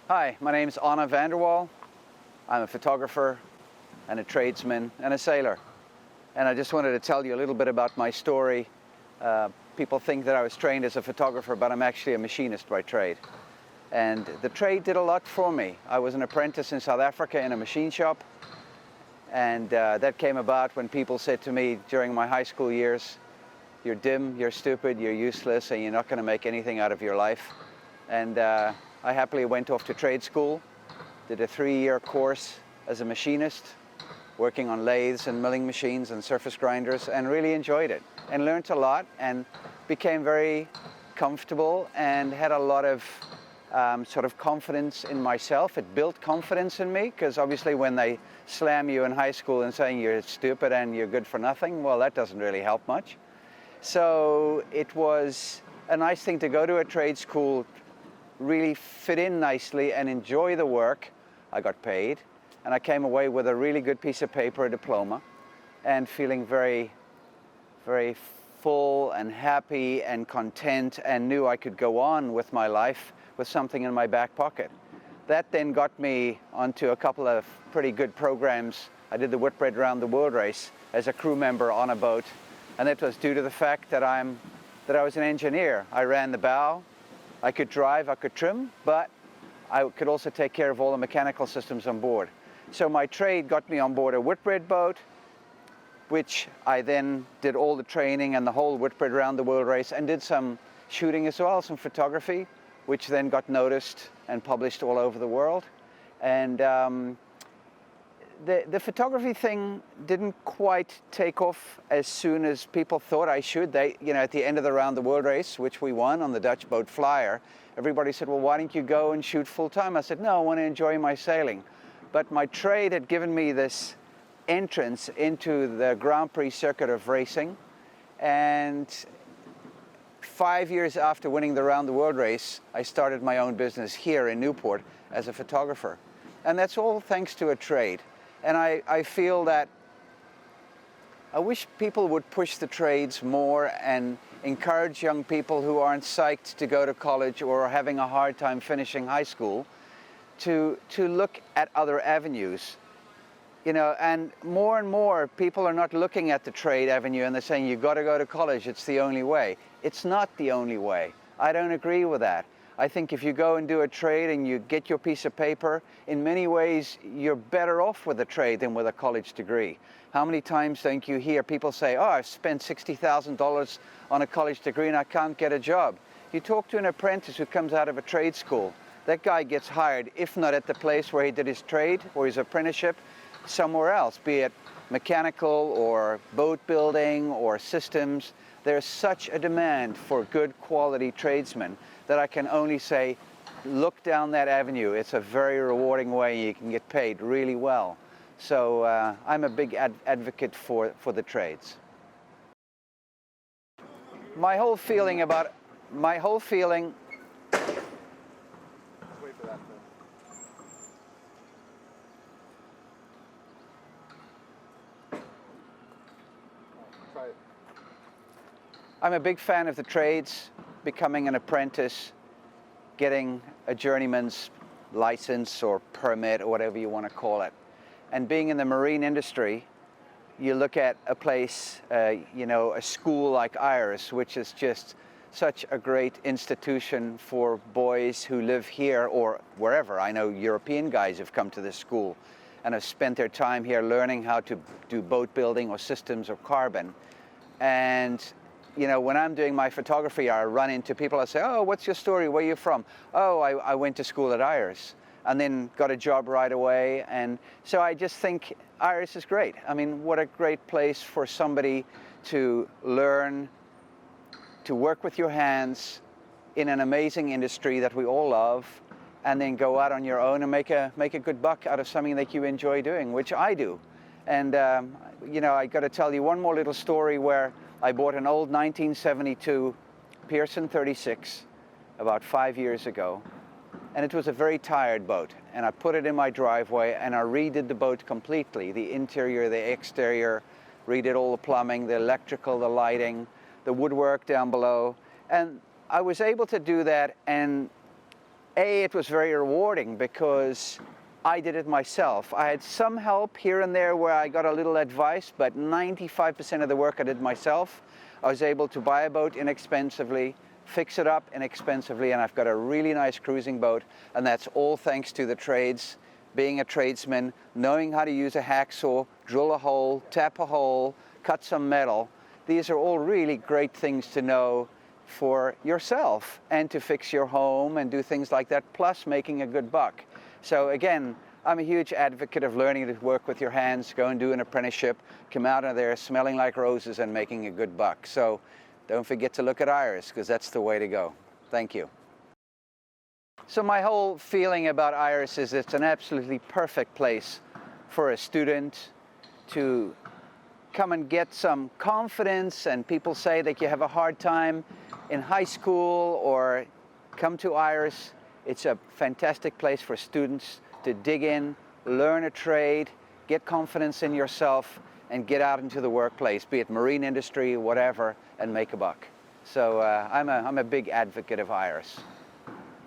Hi, my name's Onne. I'm a photographer and a tradesman and a sailor. And I just wanted to tell you a little bit about my story. People think that I was trained as a photographer, but I'm actually a machinist by trade. And the trade did a lot for me. I was an apprentice in South Africa in a machine shop. And that came about when people said to me during my high school years, "You're dim, you're stupid, you're useless, and you're not going to make anything out of your life." And I happily went off to trade school, did a 3-year course as a machinist, working on lathes and milling machines and surface grinders, and really enjoyed it and learned a lot and became very comfortable and had a lot of sort of confidence in myself. It built confidence in me, because obviously when they slam you in high school and saying you're stupid and you're good for nothing, well, that doesn't really help much. So it was a nice thing to go to a trade school, really fit in nicely and enjoy the work. I got paid and I came away with a really good piece of paper, a diploma, and feeling very, very full and happy and content, and knew I could go on with my life with something in my back pocket. That then got me onto a couple of pretty good programs. I did the Whitbread Round the World race as a crew member on a boat, and that was due to the fact that I was an engineer. I ran the bow, I could drive, I could trim, but I could also take care of all the mechanical systems on board. So my trade got me on board a Whitbread boat, which I then did all the training and the whole Whitbread Round the World race, and did some shooting as well, some photography, which then got noticed and published all over the world. And the photography thing didn't quite take off as soon as people thought I should. They, at the end of the Round the World race, which we won on the Dutch boat Flyer, everybody said, "Well, why don't you go and shoot full time?" I said, "No, I want to enjoy my sailing." But my trade had given me this entrance into the Grand Prix circuit of racing. And 5 years after winning the Round the World race, I started my own business here in Newport as a photographer. And that's all thanks to a trade. And I feel that I wish people would push the trades more and encourage young people who aren't psyched to go to college or are having a hard time finishing high school to look at other avenues. And more people are not looking at the trade avenue and they're saying, "You've got to go to college, it's the only way." It's not the only way. I don't agree with that. I think if you go and do a trade and you get your piece of paper, in many ways you're better off with a trade than with a college degree. How many times don't you hear people say, "Oh, I've spent $60,000 on a college degree and I can't get a job." You talk to an apprentice who comes out of a trade school. That guy gets hired, if not at the place where he did his trade or his apprenticeship, somewhere else, be it mechanical or boat building or systems. There's such a demand for good quality tradesmen that I can only say, look down that avenue. It's a very rewarding way. You can get paid really well. So I'm a big advocate for the trades. My whole feeling. Wait for that. I'm a big fan of the trades, becoming an apprentice, getting a journeyman's license or permit or whatever you want to call it. And being in the marine industry, you look at a place, a school like IYRS, which is just such a great institution for boys who live here or wherever. I know European guys have come to this school and have spent their time here learning how to do boat building or systems or carbon. And when I'm doing my photography, I run into people. I say, "Oh, what's your story? Where are you from?" "Oh, I went to school at IYRS," and then got a job right away. And so I just think IYRS is great. I mean, what a great place for somebody to learn to work with your hands in an amazing industry that we all love, and then go out on your own and make a good buck out of something that you enjoy doing, which I do. And I got to tell you one more little story where I bought an old 1972 Pearson 36 about 5 years ago, and it was a very tired boat, and I put it in my driveway and I redid the boat completely, the interior, the exterior, redid all the plumbing, the electrical, the lighting, the woodwork down below, and I was able to do that and It was very rewarding because I did it myself. I had some help here and there where I got a little advice, but 95% of the work I did myself. I was able to buy a boat inexpensively, fix it up inexpensively, and I've got a really nice cruising boat, and that's all thanks to the trades, being a tradesman, knowing how to use a hacksaw, drill a hole, tap a hole, cut some metal. These are all really great things to know for yourself and to fix your home and do things like that, plus making a good buck. So again, I'm a huge advocate of learning to work with your hands, go and do an apprenticeship, come out of there smelling like roses and making a good buck. So don't forget to look at IYRS, because that's the way to go. Thank you. So my whole feeling about IYRS is it's an absolutely perfect place for a student to come and get some confidence, and people say that you have a hard time in high school or come to IYRS. It's a fantastic place for students to dig in, learn a trade, get confidence in yourself, and get out into the workplace, be it marine industry, whatever, and make a buck. So I'm a big advocate of IYRS.